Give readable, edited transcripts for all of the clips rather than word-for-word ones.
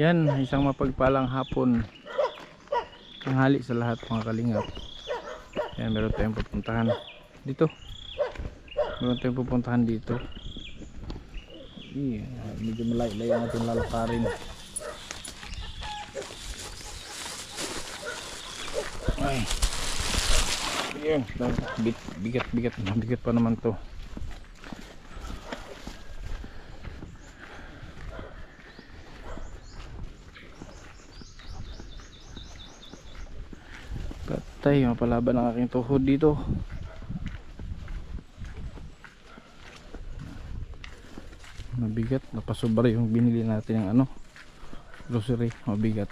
Yan, isang mapagpalang hapon. Tanghali sa lahat mga kalingap. Yan, meron tayong pupuntahan dito. Meron tayong pupuntahan dito. Medyo malay-lay ang ating lalakarin. Ay. Yan, bigat pa naman to. Patay, mapalaban ang aking tuhod dito. Mabigat, napasobra yung binili natin ng grocery, mabigat.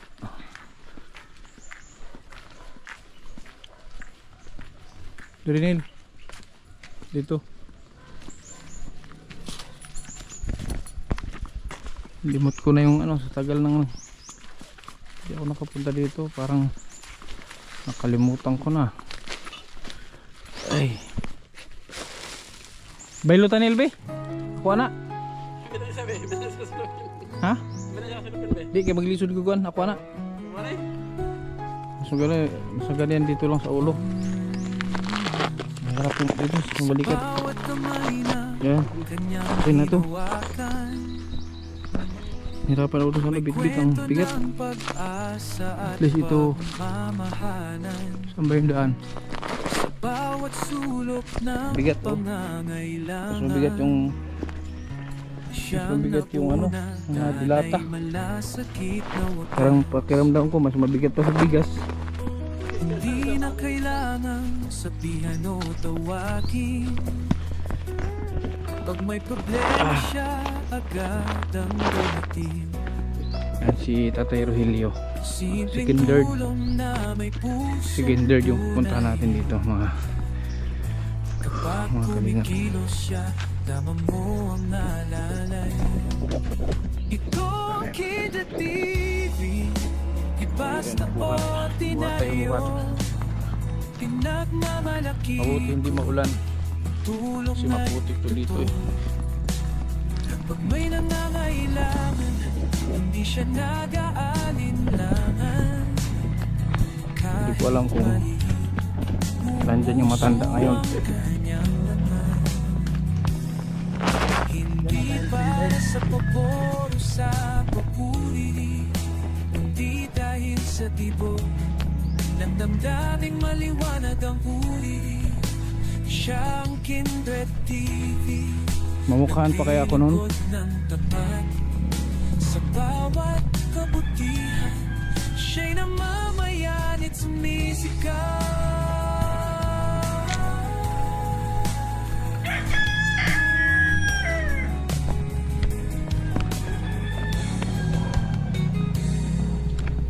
Durinil dito. Limot ko na yung sa tagal ng hindi ako nakapunta dito, parang nakalimutan ko na. Ay, baylutan Ilbe, kuha na. Ha? Di kaya maglisod ko kuhan, ako na. Sa ganyan dito lang sa ulo. Harap yung dito sa balikat. Yan, okay na to. Hirapan ako sa bit-bit ang bigat. At least ito, saan ba yung daan? Bigat to. Mas mabigat yung mga dilata. Parang pakiramdam ko mas mabigat pa sa bigas. Hindi na kailangan sabihan o tawagin. Pag may problema siya, agad ang dumating. Yan si Tatay Rogelio. Second third yung puntahan natin dito mga kumikilos siya, tama mo ang nalalay. Ito ang Kida TV, di basta ordinaryo. Pinagmamalaki, mabuti hindi maulan kasi maputik to dito eh. Pag may nangangailangan, hindi siya nag-aalinlangan. Hindi ko alam kung nandyan yung matanda ngayon. Hindi para sa pabor o sa papuri, hindi dahil sa tibo ng damdaming maliwanag ang uri. Siyang Kindred TV, Mamukhaan pa kaya ako noon? sa bawat kabutihan, siya'y namamayan at sumisigaw.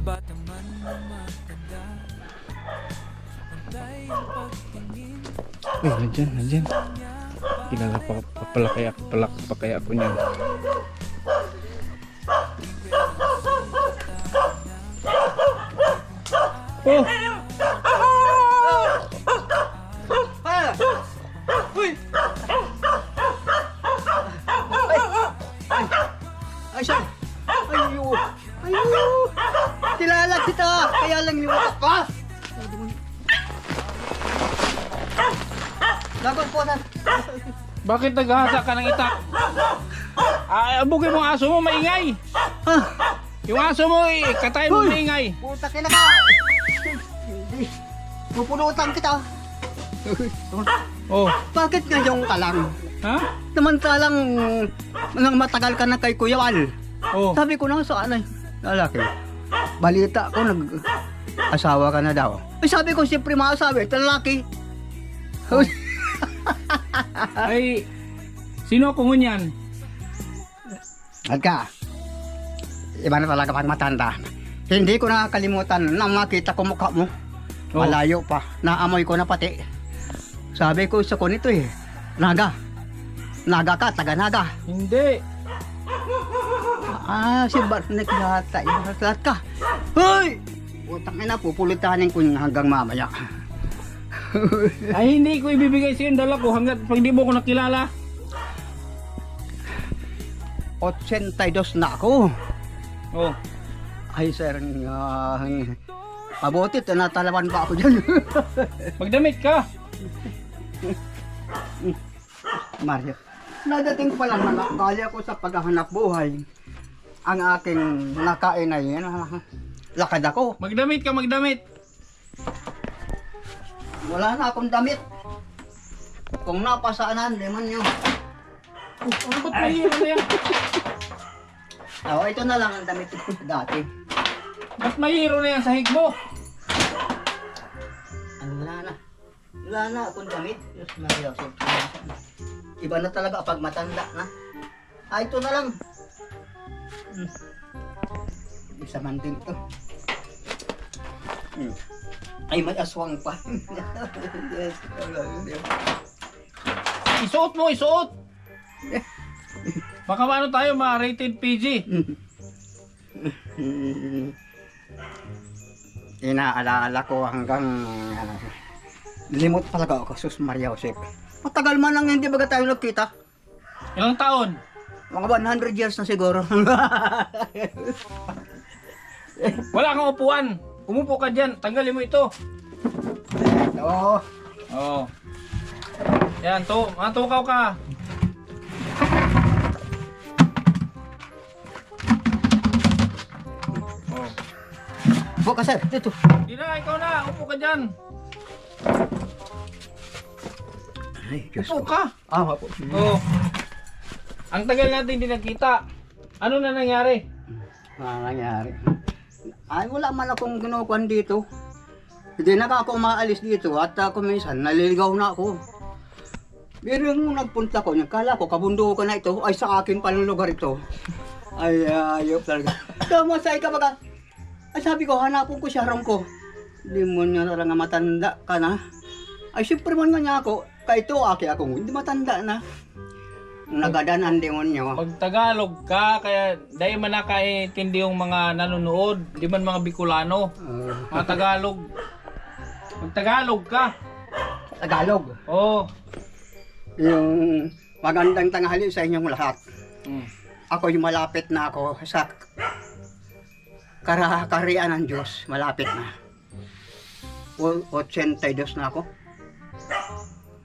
Bata man o matanda, pantay ang pagtingin. Eh, nandyan. Kilala pa kaya ako niyan. Oh! Uy! Ay, siya! Ayo! Ayo! Kilala kita! Kaya lang liwatak pa! Lagot po na! Bakit naghahasa ka ng itak? Ay, abugin mo ang aso mo, maingay! Ha? Yung aso mo, katayin mo, Hoy! maingay! Puta ka na ka! Hindi! Pupunutan kita! Oh, Bakit ngayon ka lang? ha? Samantalang nang matagal ka na kay Kuya Wal. Oh, Sabi ko na saan ay lalaki. Balita ko nag-asawa ka na daw. Ay sabi ko siyempre maasabi, ito lalaki. ay, sino ako ngunyan? Alka, iba na talaga pag matanda. Hindi ko nakakalimutan na makita ko mukha mo. Oh. Malayo pa, naamoy ko na pati. Sabi ko sa kunito Naga. Naga ka, taga Naga. Hindi. Si Barnek yata, lahat ka. Hoy! Utang ina, pupulutanin ko hanggang mamaya. Ay, hindi ko ibibigay sa yung dala ko hanggat pag di mo ko nakilala. 82 na ako. Oh, Ay, sir, mabuti, tinatalawan pa ako dyan. Magdamit ka. Mario, nadating pa lang nakakali ako sa paghahanap buhay. Ang aking nakain ay lakad ako. Magdamit ka, magdamit. Wala na akong damit. Kung napasaanan, di man yun. Ano ba't mahiro na yan? Oh, ito na lang ang damit ko dati. Ba't mahiro na yan sa hig mo? Wala na. Wala na akong damit. Diyos Maria, iba na talaga pag matanda na. Ito na lang. Isa man din ito. Ay, may aswang pa. Isuot mo, isuot. Baka ano tayo, ma-rated PG. Inaalala ko hanggang limot talaga ako, Sus Maria Josep. Matagal man lang hindi baga tayo nagkita. Ilang taon? Mga 100 years na siguro. Wala kang upuan. Umupo ka dyan. Tanggalin mo ito. Oo. Oo. Yan, matukaw ka. Oh. Upo ka, sir. Dito. Hindi na, ikaw na. Upo ka dyan. Ay, Diyos Upo ko. ka. Upo. Oo. Ang tagal natin hindi nagkita. Ano na nangyari? Nangyari. Ay, wala man akong kinukuhan dito. Hindi na ako umaalis dito at ako minsan naliligaw na ako. Pero nung nagpunta ko, nagkala ko, kabundukan na ito, ay sa akin palang lugar ito. Ay, ayop talaga. Kamasay ka baga. Ay, sabi ko, hanapon ko siya ron ko. Demonyo na lang matanda ka na. Ay, siyempre man nga niya ako, kaya ito, ako, hindi matanda na. Nagadan ang demonyo. Pag Tagalog ka, kaya dahil man nakaintindi yung mga nanonood, di man mga Bicolano, mga Tagalog. Pag Tagalog ka. Tagalog. Oo. Yung magandang tanghali sa inyong lahat. Mm. Ako yung malapit na ako sa kaharian ng Diyos. Malapit na. 82 na ako.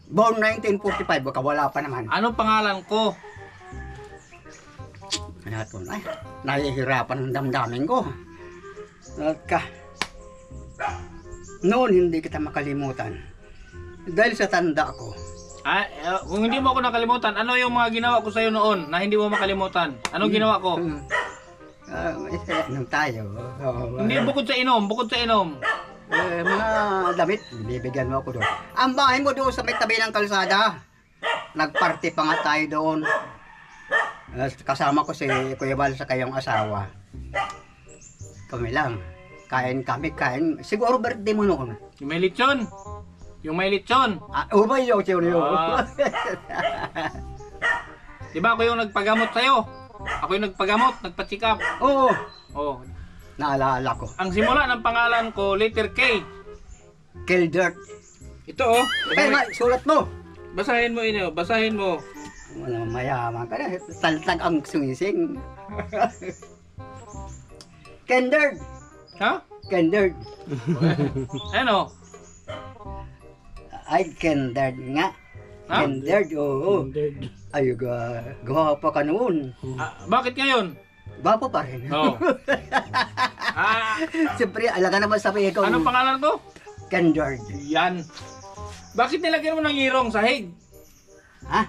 Born 1945, baka wala pa naman. Anong pangalan ko? Ay, nahihirapan ang damdamin ko. Noon hindi kita makalimutan. Dahil sa tanda ko. Kung hindi mo ako nakalimutan, ano yung mga ginawa ko sa'yo noon na hindi mo makalimutan? Anong ginawa ko? Nung tayo. Hindi, bukod sa inom, bukod sa inom. Mga damit, bibigyan mo ako doon. Ang bahay mo doon sa may tabi ng kalsada. Nagparty pa nga tayo doon. Kasama ko si Kuya Bal sa kayong asawa. Kami lang. Kain kami, kain. Siguro birthday mo noon. Yung may lechon. Yung may lechon. Ubay yun, yun. Diba ako yung nagpagamot sa'yo? Ako yung nagpagamot, nagpa-check up. Oo. Oh. Naalala ko. Ang simula ng pangalan ko, letter K. Kildert. Ito oh. Kaya nga, sulat mo. Basahin mo ino, basahin mo. Wala, mayaman ka na. Taltag ang sumising. Kenderd. Ha? Kenderd. Ano? Ay, Kenderd nga. Ha? Kenderd, oo. Ay, gwapo ka noon. Bakit ngayon? Gwapo pa rin. Oo. Siyempre, alaga naman sa piya ko. Anong pangalan ko? Kenderd. Yan. Bakit nilagyan mo ng yero ang sahig? Ha?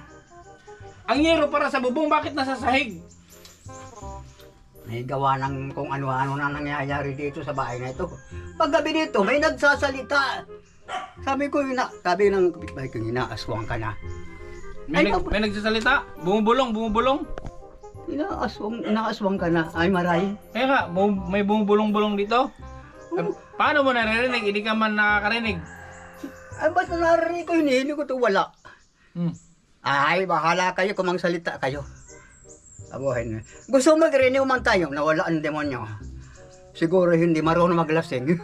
Ang yero para sa bubong, bakit nasa sahig? May gawa ng kung ano-ano na nangyayari dito sa bahay na ito. Paggabi dito, may nagsasalita. Sabi ko, sabi ng kapitbahay ko, inaaswang ka na. May Ay, nagsasalita? Bumubulong, bumubulong. Inaaswang ka na. Ay, maray. Kaya nga, may bumubulong-bulong dito. Paano mo naririnig? Hindi ka man nakakarinig. Ay, ba't naririnig ko yun? Hindi ko ito wala. Ay, bahala kayo kung magsalita kayo. Abuhin. Gusto mag-renew man tayo, nawala ang demonyo. Siguro hindi marunong maglasing.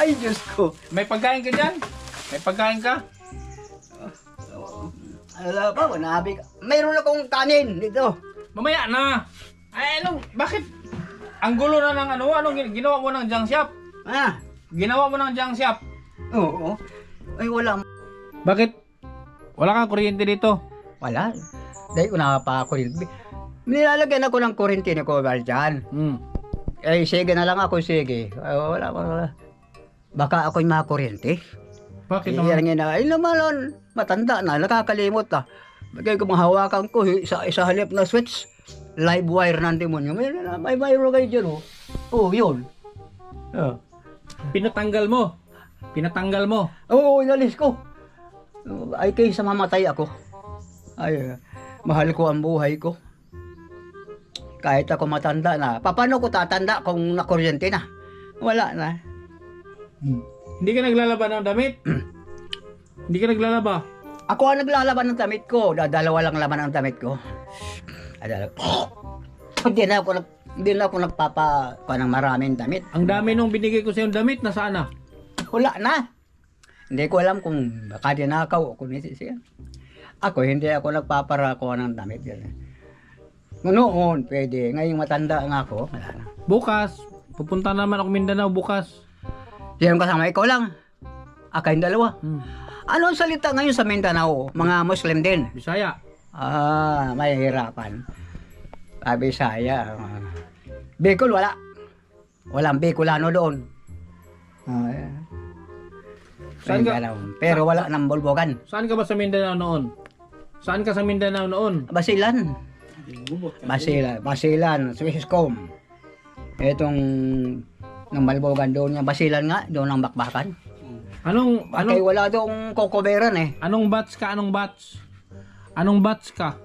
Ay, Diyos ko. May pagkain ka dyan? May pagkain ka? Wala pa, wanabi ka. Mayroon akong kanin dito. Mamaya na. Ay, bakit? Ang gulo na ng ginawa mo ng junk shop? Ah, Ginawa mo ng junk shop? oo. Ay, wala. Bakit? Wala kang kuryente dito. Wala. Dahil ko nakapakuryente. Nilalagyan ako ng kuryente ni Kobal dyan. Eh, sige na lang ako, sige. Ay, wala. Baka ako'y makakuryente. Bakit Yan naman? nga na, ay naman, matanda na, nakakalimot na. Bagay ko mahawakan ko, sa halip na switch, live wire ng demonyo. May mayroon kayo dyan, oh. Oh, yun. Oh. Pinatanggal mo. Oo, inalis ko. Ay, kaysa mamatay ako. Ay, mahal ko ang buhay ko. Kahit ako matanda na. Paano ko tatanda kung nakuryente na? Wala na. Hindi ka naglalaba ng damit? Hindi ka naglalaba? Ako ang naglalaban ng damit ko. Dalawa lang laman ang damit ko. Hindi na ako nagpapa ng maraming damit. Ang dami nung binigay ko sa yung damit, nasaan na? Wala na. Hindi ko alam kung baka dinakaw o kung siya. Ako, hindi ako nagpaparako ng damit yan. Noon, pwede. Ngayong matanda nga ako, wala na. Bukas, pupunta naman ako Mindanao bukas. Yan kasama, ikaw lang. Kayong dalawa. Hmm. Ano ang salita ngayon sa Mindanao? Mga Muslim din. Bisaya. Mahihirapan. Bisaya. Bicol, wala. Walang Bicolano doon. Saan ka? Pero wala ng bulbogan. Saan ka ba sa Mindanao noon? Saan ka sa Mindanao noon? Basilan. Basilan, Swisscom. Itong ng Malbogan doon yung Basilan nga, doon ang bakbakan. Kaya wala doong kokoberan eh. Anong batch ka? Anong batch ka?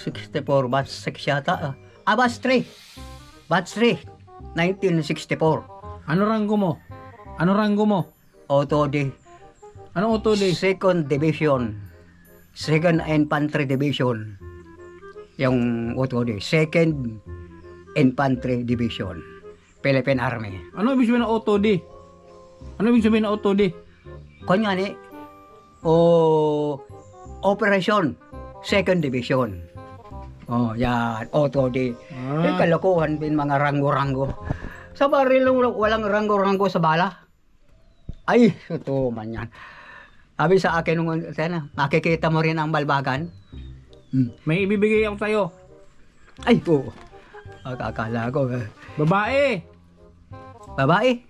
64 batch 6 yata. Batch 3. Batch 3. 1964. Ano ranggo mo? Auto D. Anong auto day? Second Division. Second Infantry Division. Yung auto D. Second Infantry Division. Philippine Army. Ano ibig sabihin ng auto day? Kanya ni Operation Second Division. Yan, auto D. Kalokohan din mga ranggo-ranggo. Sa baril walang ranggo-ranggo sa bala. Ay, ito man yan. Sabi sa akin nung makikita mo rin ang balbagan. May ibibigay ako sa'yo. Ay, po. Akala ko. Babae.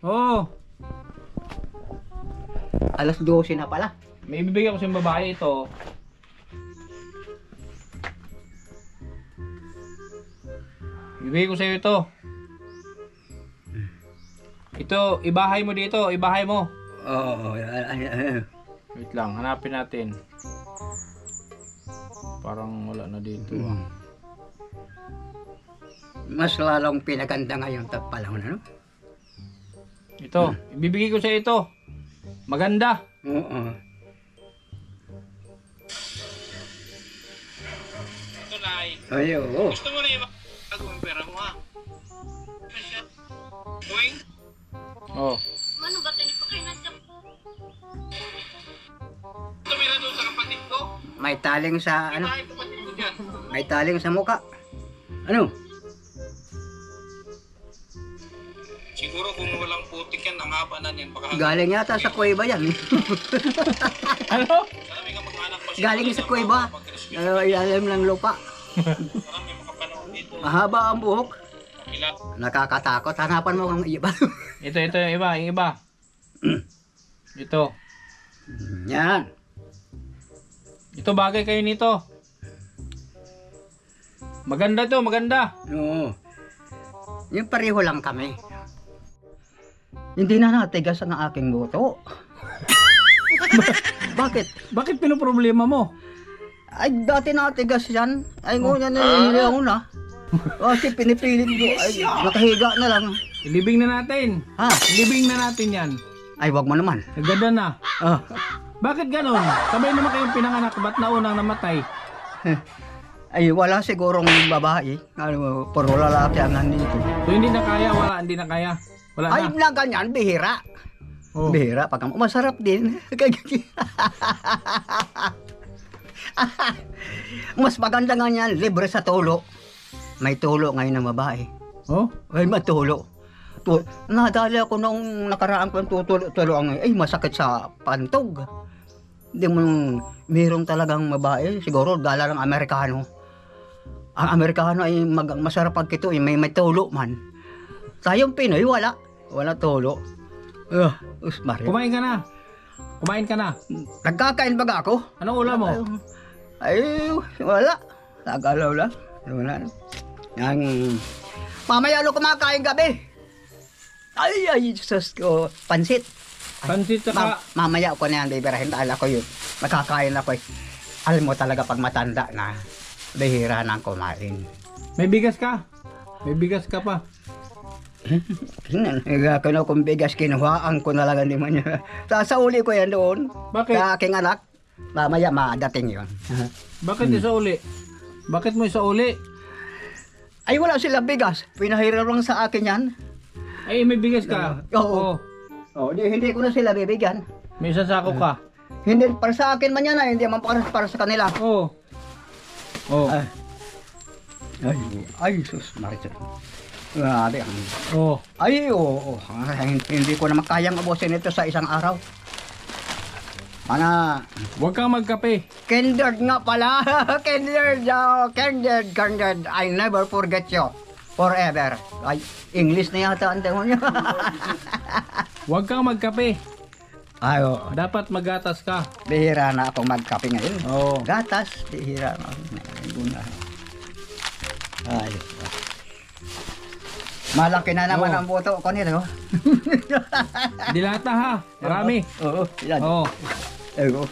Oo. Alas 12 na pala. May ibibigay ako sa babae ito. Ibigay ko sa'yo ito. Ito, ibahay mo dito. Ibahay mo. Oo. Wait lang, hanapin natin. Parang wala na dito. Mas lalong pinaganda ngayon panahon, ano? Ito, ibibigay ko sa'yo ito. Maganda. Oo. Ito, Nay. Ay, oo. Gusto mo na ibago yung pera mo, ha? Tuwing? Oo. Ano ba tayo pa kayo nandiyan? Tumira doon sa kapatid ko. May taling sa, ano? Ay, kapatid ko dyan. May taling sa muka. Ano? Siguro kung walang putik yan, ang haba na yan. Baka Galing yata sa kuweba yan. ano? Marami kang mag-anak pa. Galing sa kuweba. Ilalim ng lupa. Marami makapanood dito. Mahaba ang buhok. Ilan? Nakakatakot. Hanapan mo kung iba. Ito yung iba. Ito. Yan. Ito bagay kayo nito. Maganda to, maganda. Oo. Yung pareho lang kami. Hindi na natigas ang aking buto. Bakit? Bakit pinoproblema mo? Ay, dati natigas yan. Ay, ngunyan na nililang na. Kasi pinipilit ko. Ay, nakahiga na lang. Ilibing na natin. Ha? Ilibing na natin yan. Ay, wag mo naman. Naganda na. Ah. Bakit ganon? Sabay naman kayong pinanganak. Ba't naunang namatay? Ay, wala sigurong babae. Ano, puro lalaki ang nandito. So hindi na kaya, hindi na kaya. Wala Ay, na. na ganyan, bihira. Oh. Bihira, pag masarap din. Mas maganda nga yan, libre sa tulo. may tulo ngayon ng babae. Oh? Ay, matulo. Nadali ako nung nakaraan ko ng tutulo ang ay masakit sa pantog. Hindi mo mayroong talagang babae, siguro dala ng Amerikano. Ang Amerikano ay masarap pag ito, may tulo man. Tayong Pinoy, wala tulo. Maria. Kumain ka na. Kumain ka na. Nagkakain ba ako? Anong ulam mo? Ay, wala. Nagalaw lang. Wala. Yang mamaya kumakain gabi. Ay, Jesus ko. Pansit. Pansit saka... Mamaya ko na yan, bibirahin tala ko yun. Makakain ako eh. Alam mo talaga pag matanda na, bihira nang kumain. May bigas ka? May bigas ka pa? Kung kung bigas, kinuhaan ko na lang hindi man niya. Sasauli ko yan doon. Bakit? Sa aking anak. Mamaya madating yun. Bakit isauli? Bakit mo isauli? Ay, wala sila bigas. Pinahiram lang sa akin yan. Ay, may bigas ka? Oo. Hindi ko na sila bibigyan. May isang sako ka? Hindi, para sa akin man yan hindi man para sa kanila. Oo. Oh. Ay, sus, Maricel. Grabe. Oh. Ay, oo. Hindi ko na makayang ubusin ito sa isang araw. Huwag kang magkape. Kindred nga pala. Kindred. I never forget you. Forever. Ay, English na yata ang tanong niya. Huwag kang magkape. Ay, oo. Dapat magatas ka. Bihira na akong magkape ngayon. Oo. Gatas, bihira na. Ay. Malaki na naman Oo. ang boto ko nito. Dilata ha. Marami. Oo, yan. Oo. Ego.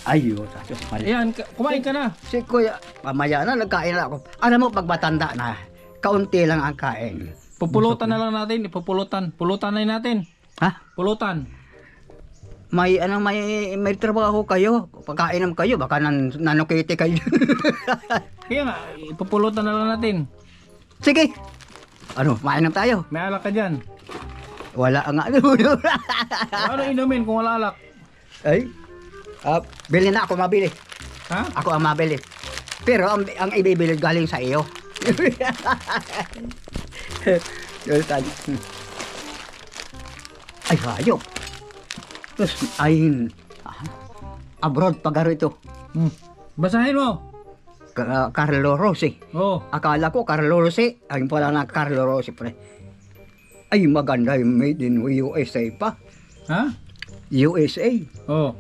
Ayo, tayo. Ayan, kumain ka na. Si Kuya, mamaya na nagkain na ako. Alam mo, pag matanda na, kaunti lang ang kain. Pupulutan na lang natin. Pupulutan. Pulutan na natin. Ha? Pulutan. May trabaho kayo. Pagkain naman kayo, baka nanukiti kayo. Kaya nga, ipupulutan na lang natin. Sige. Ano, mainam tayo. May alak ka dyan. Wala nga. Ano inumin kung wala alak? Ay, bili na ako, mabili. Ha? Ako ang mabili. Pero ang ibibili galing sa iyo. Ay, hayop. Tapos, ay, abroad pagaro ito. Basahin mo. Carlo Rossi. Oo. Akala ko Carlo Rossi. Ayun pala na Carlo Rossi pre. Ay, maganda yung made in USA pa. Ha? USA. Oo.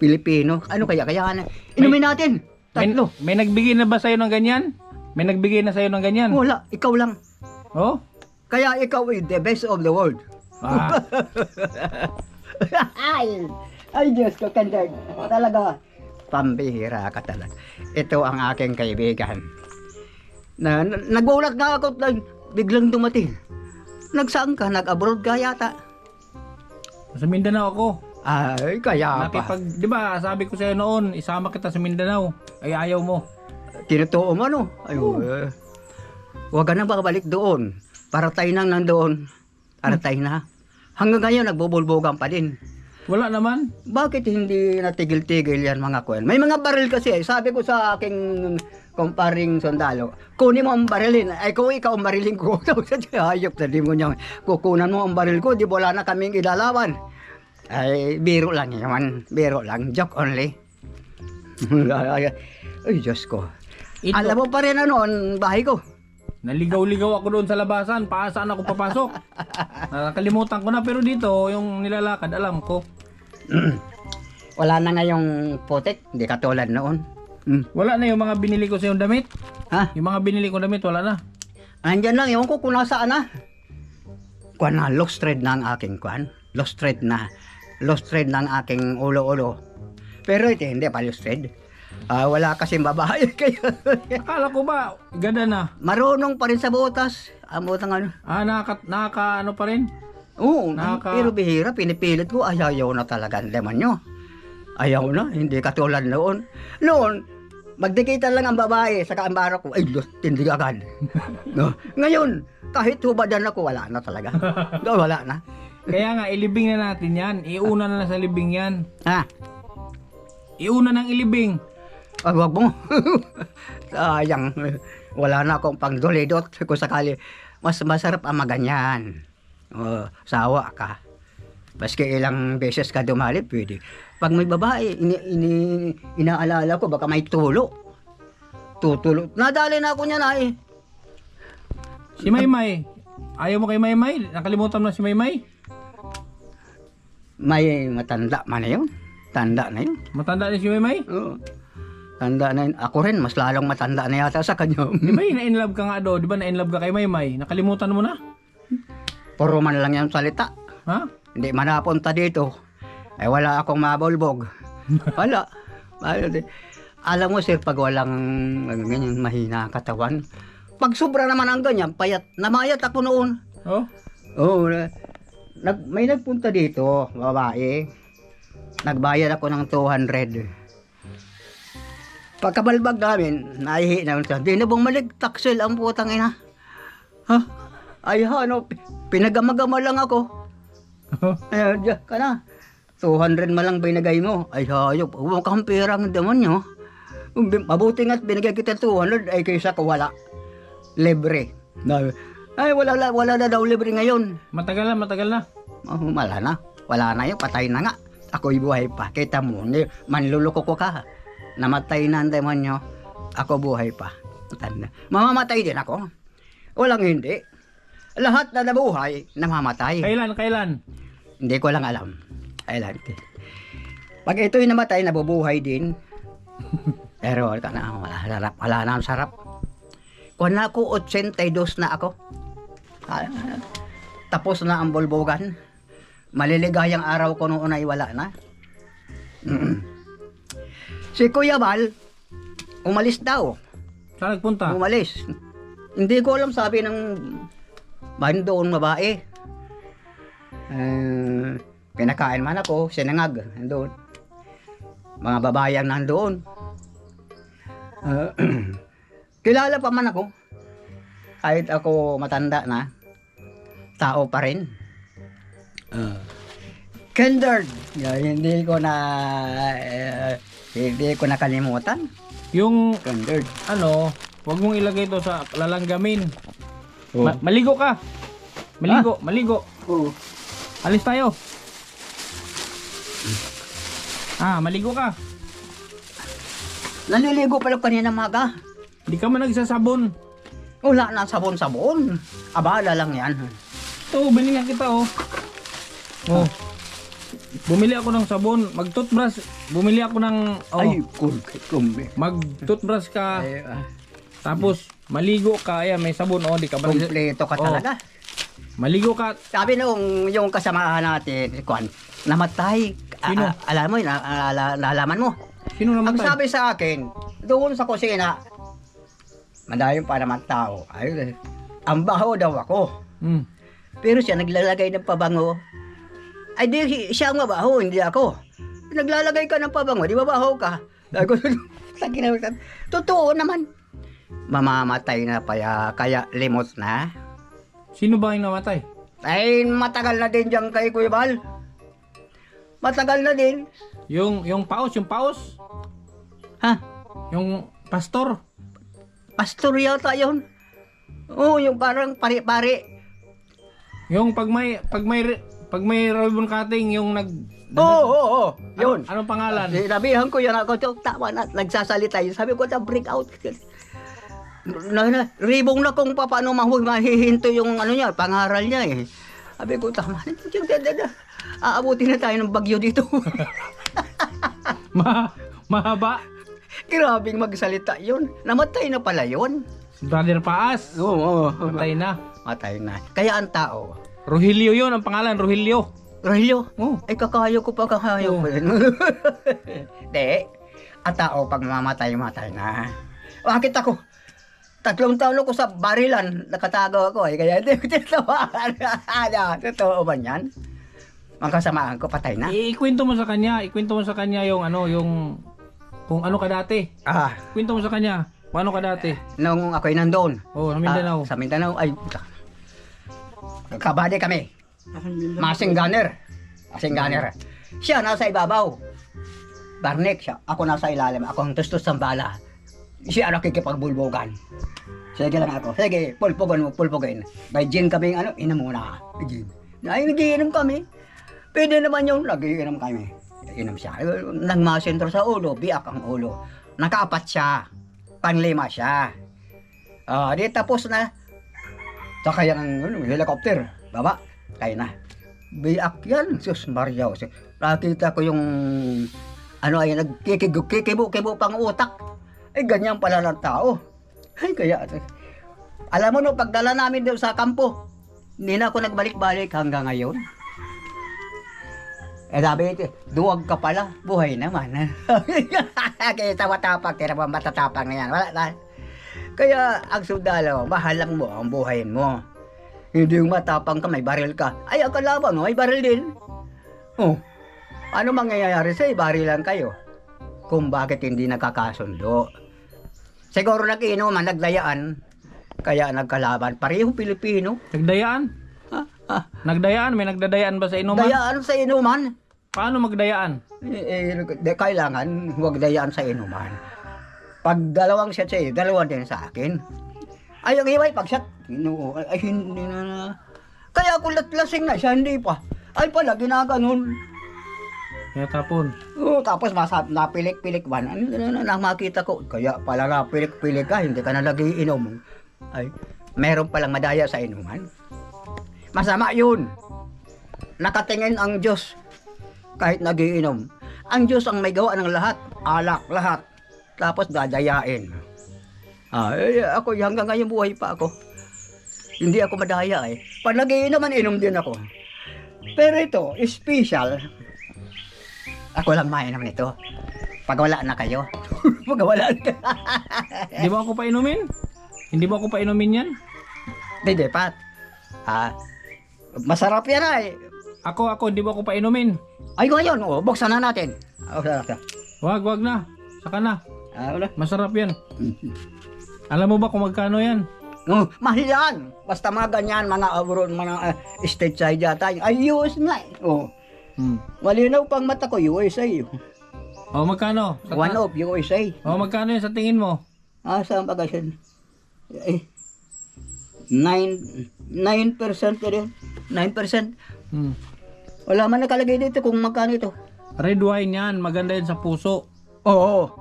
Pilipino. Ano kaya? Kaya na. Inumin natin. Tatlo. May nagbigay na ba sa'yo ng ganyan? May nagbigay na sa'yo ng ganyan? Wala. Ikaw lang. Oh? Kaya ikaw is the best of the world. Ah. Ay, Diyos ko, Kendall. Talaga. Pambihira ka talaga. Ito ang aking kaibigan. Nagulat nga ako. Biglang dumating. Nagsaan ka? Nag-abroad ka yata? Sa Mindanao ako. Ay, kaya pa. Di ba, sabi ko sa'yo noon, isama kita sa Mindanao. Ay, ayaw mo. Tinutuo mo, no? Ay, huwag ka na babalik doon. Para tayo nang nandoon. Para tayo na. Hanggang ngayon, nagbubulbugan pa din. Wala naman. Bakit hindi natigil-tigil yan mga kwen? May mga baril kasi. Sabi ko sa aking kumparing sundalo, kunin mo ang barilin. Ay, kung ikaw ang barilin ko. Hayop na di mo niya. Kukunan mo ang baril ko, di wala na kaming ilalawan. Ay, biro lang yaman. Biro lang. Joke only. Ay, Diyos ko. Ito, Alam mo pa rin ano, ang bahay ko. naligaw-ligaw ako doon sa labasan. Paasaan ako papasok. Nakalimutan ko na. Pero dito, yung nilalakad, alam ko. Wala na ngayong putik. Hindi katulad noon. Wala na yung mga binili ko sa yung damit. Ha? Yung mga binili ko damit, wala na. Andyan lang. Ewan ko kung nasaan na. Kuan na, lost thread na ang aking kuan. Lost thread na. Lost thread ng aking ulo-ulo. Pero ito, hindi pa lost thread. Wala kasing babae kayo. Akala ko ba, ganda na. Marunong pa rin sa butas. Ang butang ano. Nakaka ano pa rin? Oo, Naka- pero bihira, pinipilit ko. Ayaw na talaga ang leman nyo. Ayaw na, hindi katulad noon. Noon, magdikitan lang ang babae sa kaambara ko. Ay, tindig agad. No? Ngayon, kahit hubadan ako, wala na talaga. Wala na. Kaya nga, ilibing na natin yan. Iuna na lang sa libing yan. Ha? Iuna ng ilibing. Ay, wag mo. Sayang. wala na akong pangdulidot kung sakali mas masarap ang maganyan. Sawa ka. Baski ilang beses ka dumali, pwede. Pag may babae, inaalala ko, baka may tulo. Tutulo. Nadali na ako niya na eh. Si Maymay. Ayaw mo kay Maymay? Nakalimutan mo na si Maymay? May matanda man na yun. Tanda na yun. Matanda na si Maymay? Oo. Tanda na yun. Ako rin, mas lalong matanda na yata sa kanya. Di ba na-inlove ka nga do? Di ba na-inlove ka kay Maymay? Nakalimutan mo na? Puro man lang yung salita. Ha? Hindi man napunta dito. Ay wala akong mabulbog. Wala. Alam mo sir, pag walang ganyan mahina ang katawan, pag sobra naman ang ganyan, payat, namayat ako noon. Oh? Oo. May nagpunta dito, babae. Nagbayad ako ng 200. Pagkabalbag namin, naihi naman siya. Di na bumalik, taksel ang putang ina. Ha? Ay ano, pinagamagama lang ako. Ay, diyan ka na. 200 malang binigay mo. Ay hayop, huwag kang perang demonyo. Mabuti nga't binigay kita 200 ay kaysa ko wala. Libre. Ay wala na daw libre ngayon. Matagal na. Wala na. Wala na yun, patay na nga. Ako'y buhay pa. Kita mo, manluloko ko ka. Namatay na ang demonyo. Ako buhay pa. Mamamatay din ako. Walang hindi. Lahat na nabuhay, namamatay. Kailan? Hindi ko lang alam. Kailan. Pag ito'y namatay, nabubuhay din. Pero wala na ang sarap. Kung na ako, 82 na ako. Tapos na ang bulbugan. Maliligayang araw ko noon ay wala na. Si Kuya Bal, umalis daw. Saan nagpunta? Umalis. Hindi ko alam, sabi ng doon babae. Pinakain man ako, sinangag, nandoon. Mga babayang nandoon. Kilala pa man ako. Kahit ako matanda na, tao pa rin. Kendard, hindi ko nakalimutan. Yung Kendard. wag mong ilagay ito sa lalanggamin. Oh. Maligo ka. Maligo. Oo. Alis tayo. Maligo ka. Naliligo pala kanina maga. Hindi ka man nagsasabon. Wala na sabon-sabon. Abala lang yan. Ito, binigyan kita Oh. Bumili ako ng sabon, mag-toothbrush. Bumili ako ng Ay, kumbi. mag-toothbrush ka. Ay, Tapos maligo ka, ayan may sabon di ka ba kumpleto ka talaga. Maligo ka. Sabi nung yung kasamahan natin, Kwan, namatay. Sino? Alam mo, nalaman mo. Sino Ang namatay? sabi sa akin, doon sa kusina, madayong pa naman tao. Ay, ang baho daw ako. Pero siya naglalagay ng pabango. Ay di siya ang mabaho, hindi ako. Naglalagay ka ng pabango, di mabaho ka. Totoo naman. Mamamatay na kaya limot na. Sino ba yung namatay? Ay, matagal na din dyan kay Kuya Bal. Matagal na din. Yung paos. Ha? Yung pastor. Pastor yata yun. Oo, yung parang pari-pari. Yung pag may ribbon cutting, yung Oo. Yun. Anong pangalan? Sinabihan ko yan ako, tama na, nagsasalita yun. Sabi ko, break out. Ribong na kung paano mahihinto yung niya, pangaral niya eh. Sabi ko, tama na. Aabutin na tayo ng bagyo dito. Mahaba. Grabing magsalita yun. Namatay na pala yun. Brother Paas. Oo. Matay na. Matay na. Kaya ang tao. Rogelio yun ang pangalan, Rogelio. Rogelio? Oh. Ay, kakayo ko pa, kakayo ko. Di. Ang tao, pag mamatay na. Bakit ako? 3 taon ako sa barilan, nakatago ako eh. Kaya hindi ko tinatawan. Totoo ba yan? Ang kasamaan ko, patay na. Ikwento mo sa kanya yung yung kung ano ka dati. Kwento mo sa kanya, paano ka dati? Nung ako'y nandoon. Sa Mindanao. Sa Mindanao, ay, kabady kami. Masing gunner. Siya nasa ibabaw. Barnek siya. Ako nasa ilalim. Ako ang tustos ng bala. Siya nakikipagbulbogan. Sige lang ako. Sige, pulpogan mo, pulpogin. May gin kaming inom muna. Gin. Ay, nagiinom kami. Pwede naman yung nagiinom kami. Inom siya. Nang masentro sa ulo, biak ang ulo. Nakaapat siya. Panlima siya. Di tapos na. Sakay ang helicopter. Baba. Kaya na. Biak yan. Sus Maria. Nakita ko yung ay nagkikibo pang utak. Ay ganyan pala ng tao. Ay kaya. Alam mo no, pagdala namin doon sa kampo, hindi na ako nagbalik-balik hanggang ngayon. Sabi ito, duwag ka pala, buhay naman. Kaya matapang, tira ba matatapang na yan. Wala na. Kaya ang sundalo, mahalang mo ang buhay mo. Hindi yung matapang ka, may baril ka. Ay, ang kalaban mo, may baril din. Oh, ano mangyayari sa'yo? Barilan kayo. Kung bakit hindi nakakasundo. Siguro nag-inuman, nagdayaan. Kaya nagkalaban. Parehong Pilipino. Nagdayaan? Nagdayaan? May nagdadayaan ba sa inuman? Dayaan sa inuman. Paano magdayaan? Kailangan huwag dayaan sa inuman. Pag dalawang shot sa'yo, dalawa din sa akin. Ay, ang iway, pag shot, ay hindi na. Kaya kung lasing na siya, hindi pa. Ay pala, ginaganon. Kaya tapon. Tapos napilik-pilik ba? Ano makita ko? Kaya pala napilik-pilik ka, hindi ka na lagi inom. Ay, meron palang madaya sa inuman. Masama yun. Nakatingin ang Diyos kahit nagiinom. Ang Diyos ang may gawa ng lahat. Alak, lahat. Tapos dadayain. Ako hanggang ngayon buhay pa ako. Hindi ako madaya eh. Pag nagiinom, inom din ako. Pero ito, special. Ako lang mainom nito. Pag wala na kayo. Pag wala na. Di ba ako pa inumin? Hindi ba ako pa inumin yan? Hindi, Pat. Masarap yan ay. Ako, hindi ba ako pa inumin? Ay, ngayon, buksan na natin. Wag na. Saka na. Wala. Masarap yan. Alam mo ba kung magkano yan? Mahal yan. Basta mga ganyan, mga abroad, mga state side yata. Ay, US nga eh. Malinaw pang mata ko, USA. Magkano? One of USA. Magkano yan sa tingin mo? Saan ba kasi? 9% ka rin. 9%. Wala man nakalagay dito kung magkano ito. Red wine yan. Maganda yan sa puso. Oo.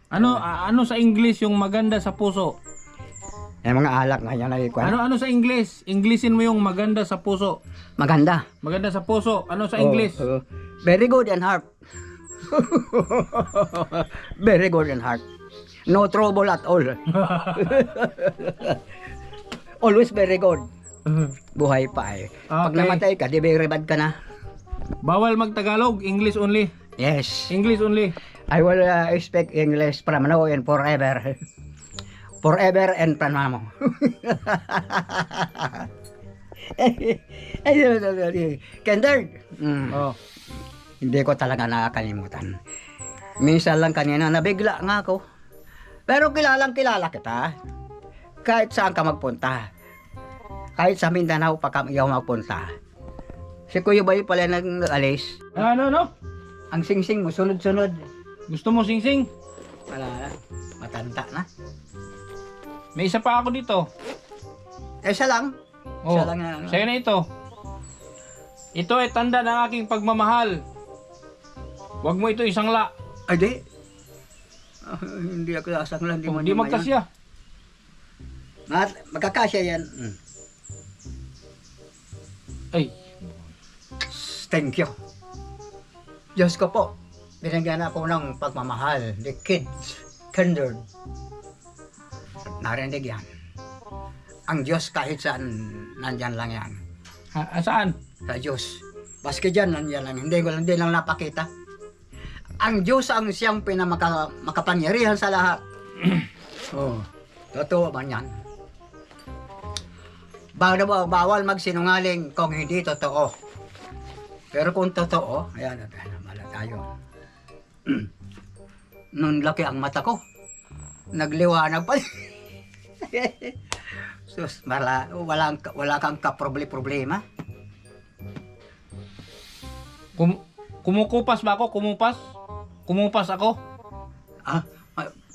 Ano sa English yung maganda sa puso? Yung mga alak na yan ay kwan. Ano sa English? Englishin mo yung maganda sa puso. Maganda. Maganda sa puso. Ano sa English? Very good and heart. Very good and heart. No trouble at all. Always very good. Buhay pa eh. Pag Okay. namatay ka, di ba rebad ka na? Bawal mag-Tagalog. English only. Yes. English only. I will speak English from now and forever. Forever and from now. Kendall. Hindi ko talaga nakakalimutan. Minsan lang kanina nabigla nga ako. Pero kilalang kilala kita. Kahit saan ka magpunta. Kahit sa Mindanao pa ka magpunta. Si Kuya Bay pala nag-alis. Ano? Ang sing-sing mo, sunod-sunod. Gusto mo sing-sing? Wala na. Matanda na. May isa pa ako dito. Isa lang. Isa lang na. Sa'yo na ito. Ito ay tanda ng aking pagmamahal. Huwag mo ito isang la. Ay, di. Hindi ako sasang lang. Hindi magkasya. Magkakasya yan. Ay. Thank you. Diyos ko po. Binigyan ako ng pagmamahal. The kids. Kinder. Narinig yan. Ang Diyos kahit saan, nandyan lang yan. Saan? Sa Diyos. Baski dyan, nandyan lang. Hindi lang napakita. Ang Diyos ang siyang makapangyarihan sa lahat. Totoo man yan. Bawal magsinungaling kung hindi totoo. Pero kung totoo, ayan, mala tayo. Nun laki ang mata ko. Nagliwanag pa. Sus, wala kang kaproblema. Kumukupas ba ako? Kumupas ako?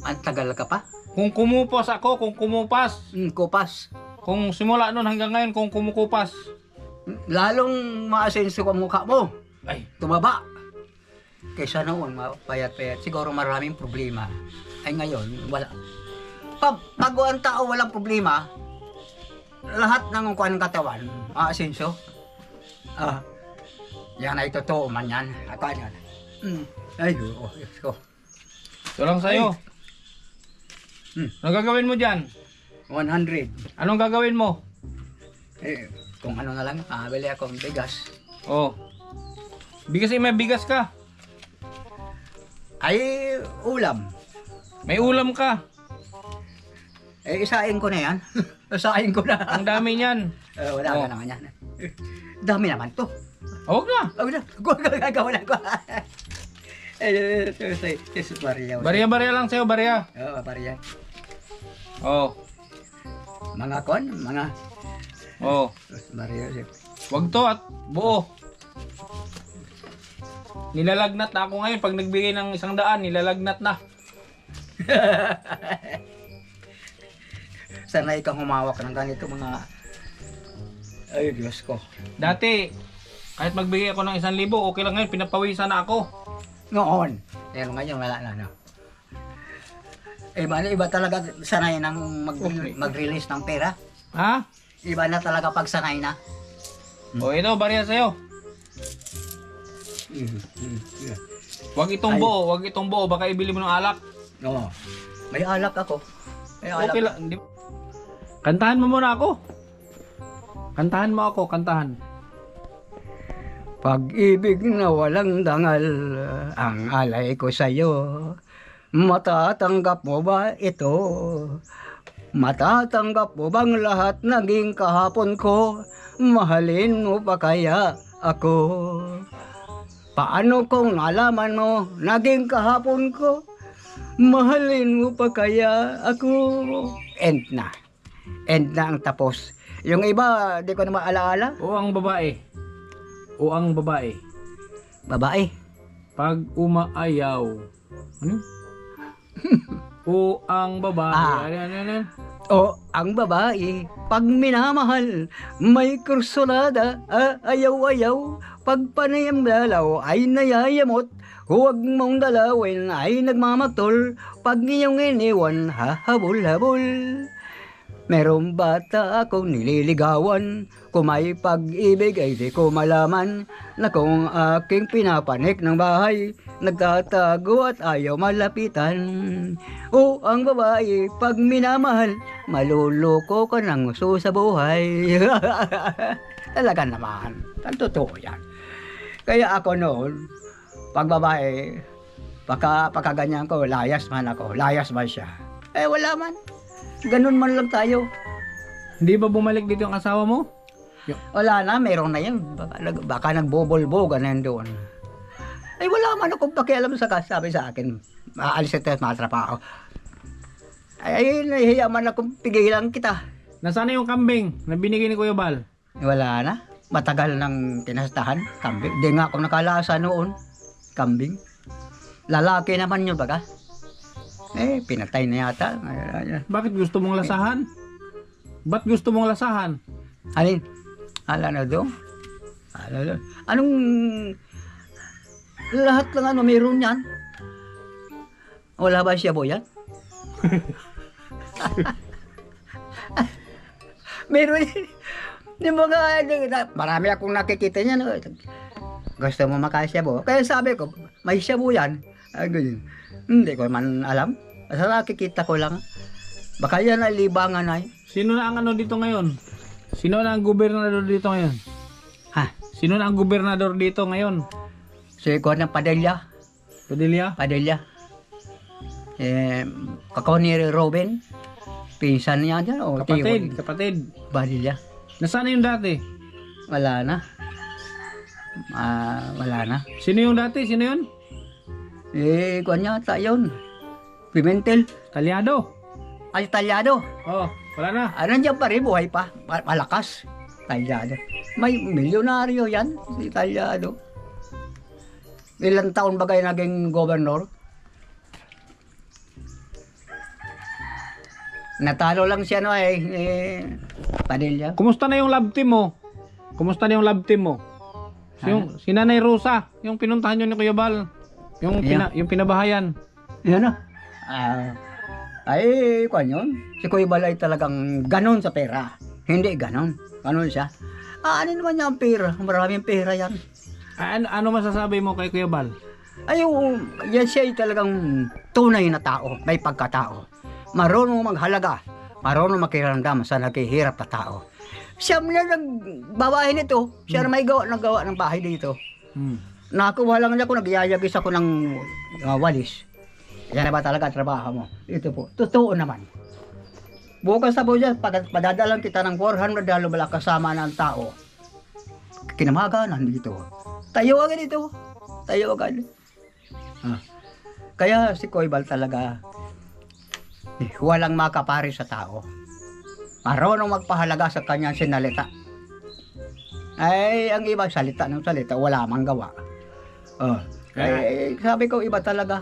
Ang tagal ka pa? Kung kumupas ako, kung kumupas. Kupas. Kung simula noon hanggang ngayon, kung kumukupas. Lalong maasenso ang mukha mo. Ay, Tumaba. Kaysa noon, payat-payat. Siguro maraming problema. Ay ngayon, wala. Pag ang tao walang problema, lahat ng kuan ng katawan, maasenso. Yan ay totoo man yan. Ako yan. Ay, Diyos ko. ito lang sa'yo. Anong gagawin mo dyan? 100. Anong gagawin mo? Kung ano na lang, bili akong bigas. Oh. Bigas may bigas ka. Ay, ulam. May ulam ka. Isain ko na yan. Isain ko na. Ang dami niyan. Wala na naman yan. Dami naman to. Huwag na. Gagawa na ko. Jesus Maria. Barya-barya lang sa'yo, barya. Oo, Maria. Oh. Mga kon, mga Oh. Jesus Maria. Wag to at buo. Nilalagnat na ako ngayon. Pag nagbigay ng 100, nilalagnat na. Sanay kang humawak ng ganito mga... Ay, Diyos ko. Dati, kahit magbigay ako ng 1,000, okay lang ngayon. Pinapawisan na ako. Noon. Pero ngayon wala na. No? Iba talaga sanay ng mag-release ng pera. Ha? Iba na talaga pag sanay na. O ito, barya sa'yo. Wag itong Ay. buo, wag itong buo. Baka ibili mo ng alak. Oo. May alak ako. May alak. Okay lang. Kantahan mo muna ako. Kantahan mo ako, kantahan. Pag-ibig na walang dangal, ang alay ko sa'yo. Matatanggap mo ba ito? Matatanggap mo bang lahat naging kahapon ko? Mahalin mo pa kaya ako? Paano kung nalaman mo naging kahapon ko? Mahalin mo pa kaya ako? End na. End na ang tapos. Yung iba, di ko na maalaala. O ang babae. O ang babae. Babae. Pag umaayaw. Ano? O ang babae. Ano? O ang babae, pag minamahal, may kursulada, ayaw-ayaw. Pag panayam dalaw ay nayayamot, huwag mong dalawin ay nagmamatol. Pag iyong iniwan, hahabol-habol. Merong bata akong nililigawan, kung may pag-ibig ay di ko malaman, na kung aking pinapanik ng bahay, nagtatago at ayaw malapitan. O ang babae, pag minamahal, maluloko ka ng gusto sa buhay. Talaga naman, ang totoo yan. Kaya ako noon, pag babae, pagkaganyan ko, layas man ako, layas man siya. Wala man. Ganun man lang tayo. Hindi ba bumalik dito ang asawa mo? Wala na, meron na yan. Baka nagbobolbogan na doon. Wala man akong pakialam sa sabi sa akin. Maalis ito at matrapaho. Nahihiya man akong pigilan kita. Nasaan na yung kambing na binigay ni Kuya Bal? Wala na. Matagal nang tinastahan. Kambing. Di nga ako nakalasa noon. Kambing. Lalaki naman yun baga. Pinatay na yata. Bakit gusto mong lasahan? Ba't gusto mong lasahan? Alin? Ala na doon? Anong... Lahat lang ano, meron yan. Wala ba siya po yan? Meron yan. Yung mga... Marami akong nakikita niyan. Gusto mo makasyabu? Kaya sabi ko, may shabu yan. Ganyan. Hindi ko man alam. Basta nakikita ko lang. Baka yan ay libangan ay. Sino na ang ano dito ngayon? Sino na ang gobernador dito ngayon? Ha? Sino na ang gobernador dito ngayon? Si Juan ng Padilla. Padilla? Padilla. Kakao ni Robin. Pinsan niya dyan. O, Kapatid, kapatid. Padilla. Nasaan na yung dati? Wala na. Wala na. Sino yung dati? Sino yun? Kuwan niya ata yun. Pimentel. Talyado. Ay, Talyado. Oh, wala na. Nandiyan pa rin, buhay pa. Malakas. Talyado. May milyonaryo yan, si Talyado. Ilang taon ba kayo naging gobernador? Natalo lang siya no Padilla. Kumusta na yung love team mo? Kumusta na yung love team mo? Si Nanay Rosa, yung pinuntahan nyo ni Kuya Bal. Yung, yung pinabahayan. Yan na. Ay, kwan yun. Si Kuya Balay talagang ganon sa pera. Hindi ganon. Ganon siya. Ano naman niya ang pera? Maraming pera yan. Ano masasabi mo kay Kuya Bal? Ay, yan siya ay talagang tunay na tao. May pagkatao. Marunong maghalaga. Marunong makiramdam sa naghihirap na tao. Siya na nagbabahay nito. Siya na may nagawa ng bahay dito. Nakuha lang niya ako, nagyayagis ako ng walis. Yan na ba talaga trabaho mo? Ito po, totoo naman. Bukas na po dyan, padadalang kita ng $400 bala kasama ng tao. Kinamaga, nandito. Tayo agad dito. Tayo agad. Kaya si Kuya Bal talaga, walang makapari sa tao. Marunong magpahalaga sa kanyang sinalita. Ay, ang iba salita ng salita, wala mang gawa. Sabi ko, iba talaga.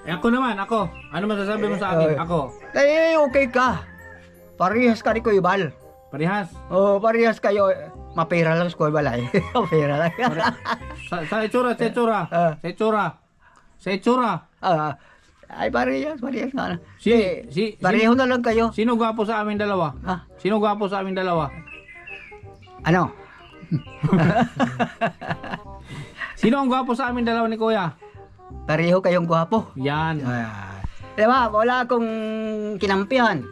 Ako naman, ako. Ano masasabi mo sa akin? Ako. Okay ka. Parehas ka ni Kuya Bal. Parehas. Parehas kayo. Mapera lang si Kuya Bal ay. Mapera lang. Sa itsura. Sa itsura. Ay, parehas na. Sino Pareho na lang kayo. gwapo sa amin dalawa? Sino gwapo sa amin dalawa? Ano? Sino ang gwapo sa amin dalawa ni Kuya? Pareho kayong gwapo. Yan. Diba? Wala akong kinampihan.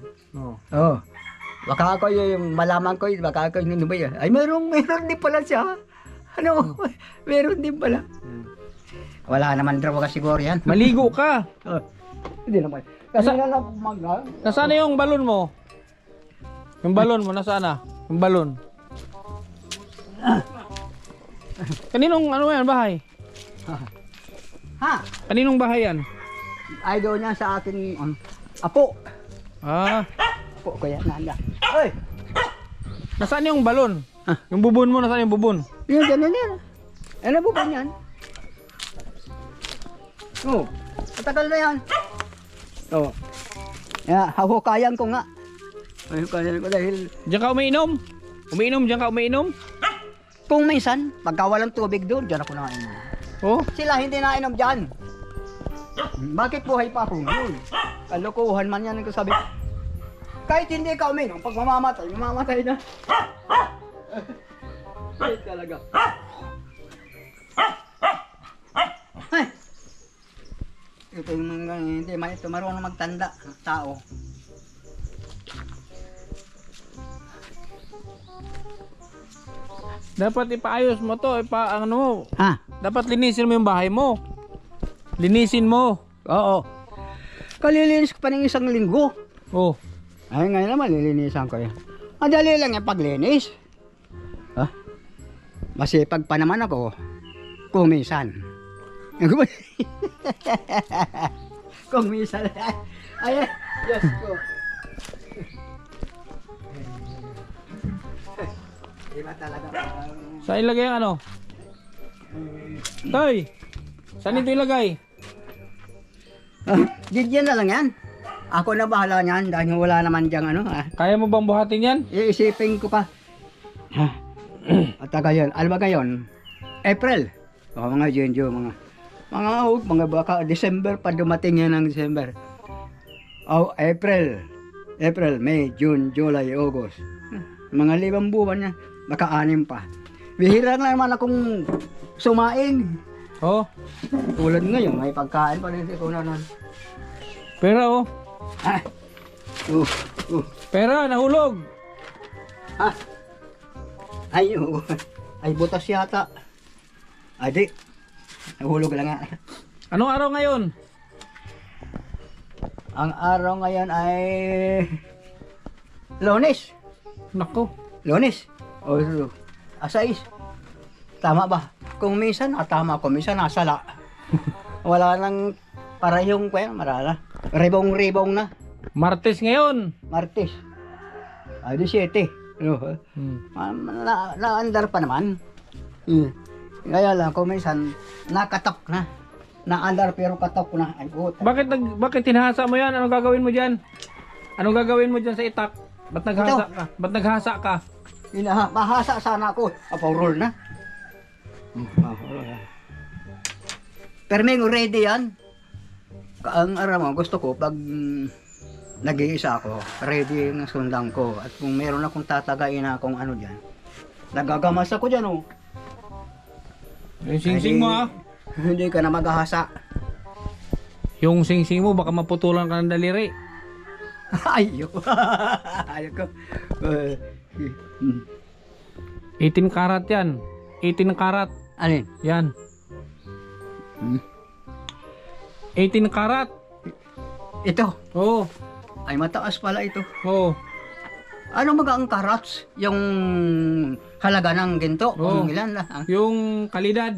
Baka ako yung malaman ko, baka ako yung ba yan? Ay, meron din pala siya. Ano? Meron din pala. Wala naman droga siguro yan. Maligo ka. Hindi naman. Kasi Nasaan na yung balon mo? Yung balon mo, nasaan na? Yung balon. Kaninong ano yan, bahay? Kaninong bahay yan? Ay, doon niya sa akin, apo. Apo ko yan, nanda. Ay! Nasaan yung balon? Yung bubon mo, nasaan yung bubon? Yun, ganun yan. Ano bubon yan? Matagal na yan. Hahukayan ko nga. Hahukayan ko dahil... Diyan ka umiinom? Diyan ka umiinom? Kung minsan, pagka walang tubig doon, diyan ako nainom. Sila hindi nainom dyan. Bakit buhay pa ako ngayon? Kalokohan man yan ang sabi. Kahit hindi ka uminom, pag mamamatay na. Ay, talaga. Ay! Ito yung mga hindi man ito marunong magtanda ng tao. Dapat ipaayos mo to, ano mo? Dapat linisin mo yung bahay mo. Linisin mo. Oo. Kalilinis ko pa ng 1 linggo. Ay, ngayon naman lilinisan ko yan. Madali lang yung paglinis. Masipag pa naman ako. Kung minsan. Kung minsan. Ay, Diyos ko. Iba talaga. Saan ilagay ang ano? Toy! Saan ito ilagay? Diyan na lang yan. Ako na bahala niyan dahil wala naman diyang ano. Kaya mo bang buhatin yan? Iisipin ko pa. At ngayon, alam ba ngayon? April. Mga June, mga baka December pa dumating yan ng December. April, May, June, July, August. Mga 5 buwan yan. Baka 6 pa. Bihira na naman akong sumaing. Tulad ngayon, may pagkain pa rin ko na nun. Pero Pera, nahulog. Ay butas yata. Adi, nahulog lang nga. Anong araw ngayon? Ang araw ngayon ay Lunes. Nako. Lunes. Asais. Tama ba? Kung minsan, tama. Kung minsan, nasala. Wala nang parehong kaya, marala. Ribong-ribong na. Martes ngayon. Martes. Ay, 17. Na-under pa naman. Kaya lang, kung minsan, nakatok na. Na-under pero katok na. Ay, Bakit tinahasa mo yan? Ano gagawin mo dyan? Anong gagawin mo dyan sa itak? Ba't naghasa ka? Ba't naghasa ka? Mahasa sana ako. Roll na. Pero may ready yan. Ang aram mo, gusto ko pag nag-iisa ako, ready yung sundan ko. At kung meron akong tatagain na akong ano dyan, nagagamas ako dyan oh. Yung singsing mo ah. Hindi ka na maghahasa. Yung singsing mo baka maputulan ka ng daliri. Ayaw. Ayaw ko. 18 karat yan. 18 karat. Alin? Yan. 18 karat. Ito. Oo. Ay mataas pala ito. Oo. Ano ang karats? Yung halaga ng ginto? Oo. Kung ilan lang? Yung kalidad.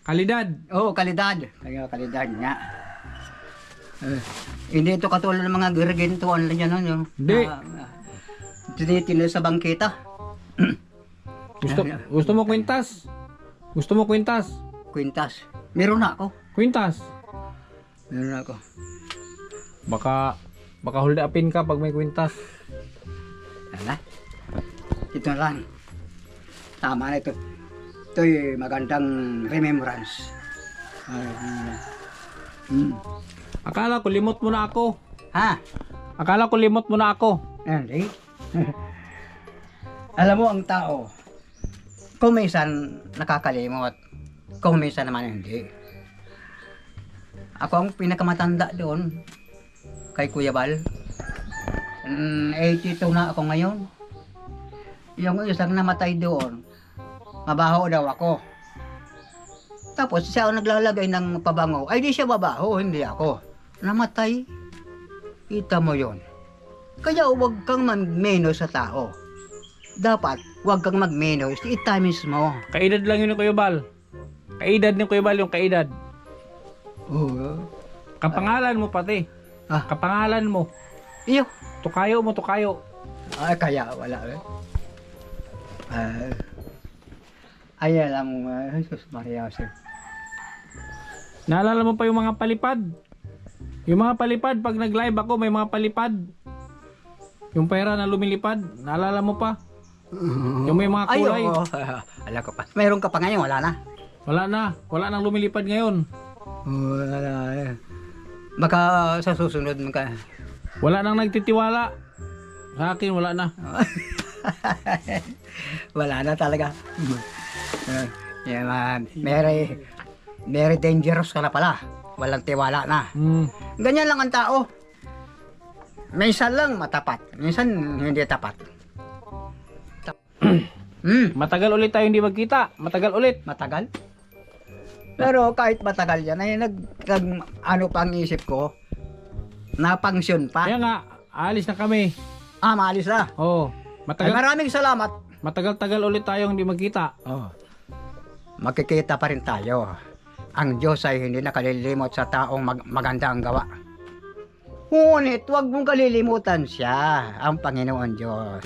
Kalidad. Oo, kalidad. Kaya kalidad nga. Hindi ito katulad ng mga gintuan lang yan. Yung, Hindi. Tinitinil sa bangkita. Gusto mo kwintas? Gusto mo kwintas? Kwintas. Meron na ako. Kwintas. Meron na ako. Baka hold upin ka pag may kwintas. Ala. Ito na lang. Tama na ito. Ito'y magandang remembrance. Akala ko limot mo na ako. Ha? Akala ko limot mo na ako. Hindi. Alam mo ang tao, kung minsan nakakalimot, kung minsan naman hindi. Ako ang pinakamatanda doon kay Kuya Bal. 82 na ako ngayon. Yung isang namatay doon, mabaho daw ako. Tapos siya ang naglalagay ng pabango. Ay di siya mabaho, hindi ako. Namatay. Kita mo yon. Kaya huwag kang magmenos sa tao. Dapat huwag kang magmenos. Itamis mo. Kaedad lang yun ni Kuya Bal. Kaedad ni Kuya Bal yung kaedad. Oo. Kapangalan mo pati. Ah. Kapangalan mo. Iyo. Tukayo mo, tukayo. Ay, kaya wala. Ay, alam mo, Jesus Maria. Naalala mo pa yung mga palipad? Yung mga palipad, pag nag-live ako, may mga palipad. Yung pera na lumilipad, naalala mo pa? Yung may mga kulay. Ay, oo. Alam ko pa. Mayroon ka pa ngayon, wala na. Wala nang lumilipad ngayon. Wala na. Baka sa susunod mo ka. Wala nang nagtitiwala. Sa akin, wala na. Wala na talaga. Very dangerous ka na pala. Walang tiwala na. Ganyan lang ang tao. Minsan lang matapat. Minsan hindi tapat. Matagal ulit tayo hindi magkita. Matagal ulit. Matagal? Pero kahit matagal yan, ay ano pang isip ko, napangsyon pa. Kaya nga, alis na kami. Maalis na. Oo. Ay, maraming salamat. Matagal-tagal ulit tayong hindi magkita. Makikita pa rin tayo. Ang Diyos ay hindi nakalilimot sa taong maganda ang gawa. Ngunit huwag mong kalilimutan siya, ang Panginoon Diyos.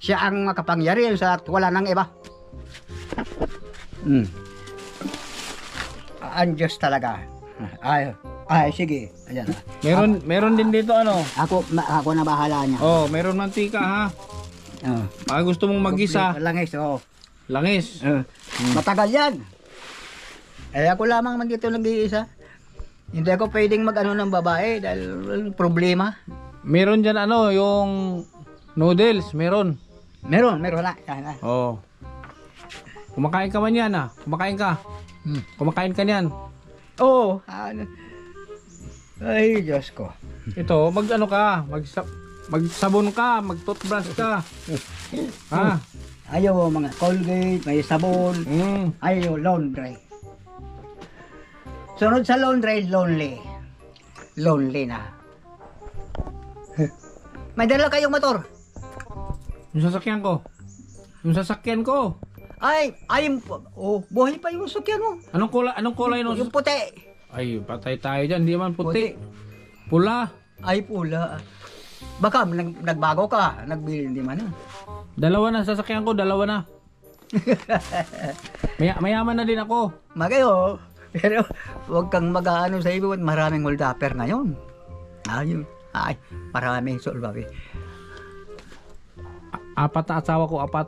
Siya ang makapangyarihan sa lahat, wala nang iba. Ang Diyos talaga. Ay, sige. Ayan. Meron din dito ano. Ako na bahala niya. Oh, meron mantika ha. Baka gusto mong mag-isa. Langis, oo. Langis. Matagal yan. Eh ako lamang man dito nag-iisa. Hindi ako pwedeng mag-ano ng babae dahil problema. Meron dyan ano, yung noodles, meron. Meron na. Yan. Oh. Kumakain ka man yan ah. Kumakain ka. Kumakain ka niyan. Oo. Ay, Diyos ko. Ito, mag-ano ka, magsabon ka, mag-toothbrush ka. Ha? Ayaw mga Colgate, may sabon. Ayaw laundry. Sunod sa laundry, lonely. Lonely na. May dala kayong motor. Yung sasakyan ko. Ay, buhay pa yung sasakyan mo. Anong kulay nung Yung puti. Ay, patay tayo dyan, hindi man puti. Pula. Ay, pula. Baka nagbago ka, nagbili hindi man. Dalawa na sasakyan ko, dalawa na. Mayaman na din ako. Magayo. Pero huwag kang mag-aano sa iba, maraming hold-upper ngayon. Ayun. Ay, maraming sulbawi. Apat na asawa ko, apat.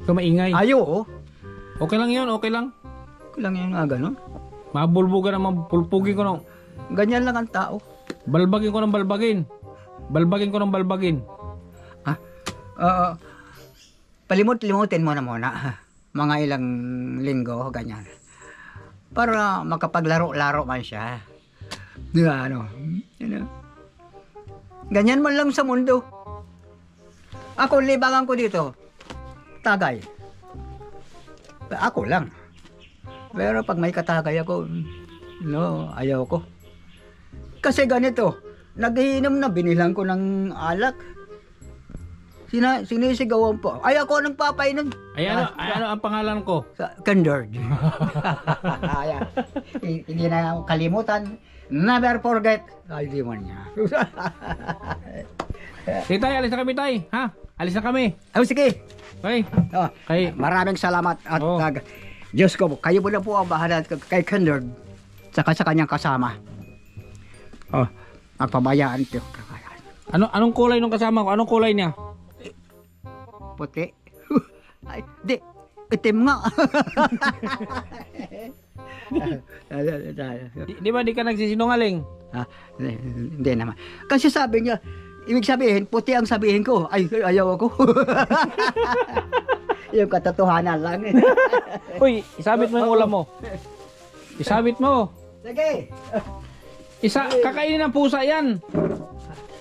Ikaw maingay. Ayo, oh. Okay lang yun, okay lang. Lang yun nga ganun. Mabulbugan naman, pulpugin ko ng... Ganyan lang ang tao. Balbagin ko ng balbagin. Balbagin ko ng balbagin. Palimot-limutin mo na muna. Mga ilang linggo, ganyan. Para makapaglaro-laro man siya. Di ba, ano? Ganyan man lang sa mundo. Ako, libangan ko dito. Tagay. Ako lang. Pero pag may katagay ako, no, ayaw ko. Kasi ganito, nagiinom na, binilang ko ng alak. Sinisigawan po. Ay, ako nang papainom. Ay, ano ang pangalan ko? Kendord. Hindi na kalimutan. Never forget. Ay, di man niya. Sige tay, alis na kami tay. Ha? Alis na kami. Ay, sige. Okay. Oh, Kay, maraming salamat. At Oh. Diyos ko, kayo po na po ang bahala kay Kendord. Saka sa kanyang kasama. Oh, magpabayaan ko. anong kulay nung kasama ko? Anong kulay niya? Puti. Ay, di. Itim nga. Di ba di ka nagsisinungaling? Ah, hindi naman. Kasi sabi niya, ibig sabihin, puti ang sabihin ko. Ay, ayaw ako. Yung katotohanan lang. Uy, isabit mo yung ulam mo. Isabit mo. Sige. Kakainin ng pusa yan.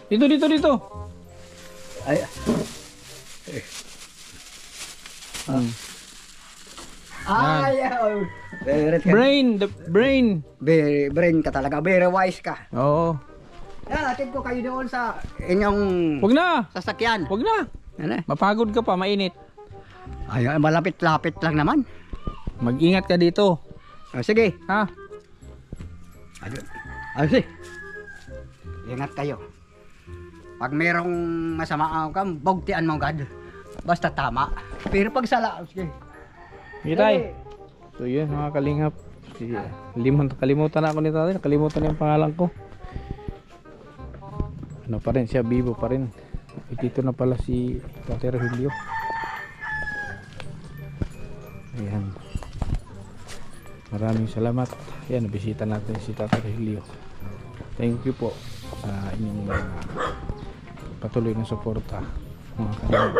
Dito. Ay. Ayaw. The brain. Very brain ka talaga. Very wise ka. Oo. Atid ko kayo doon sa inyong Wag na. sasakyan. Wag na. Ano? Mapagod ka pa, mainit. Ay, malapit-lapit lang naman. Mag-ingat ka dito. Sige. Ha? Sige. Ingat kayo. Pag merong masama ka, bugtian mo agad. Basta tama. Pero pag sala, sige. Mitay. So yun mga kalingap. Kalimutan na ako ni tatay. Nakalimutan yung pangalan ko. Ano pa rin siya, bibo pa rin. Dito na pala si Tatay Rogelio. Ayan. Maraming salamat. Ayan, nabisita natin si Tatay Rogelio. Thank you po sa inyong patuloy na suporta mga kalingap.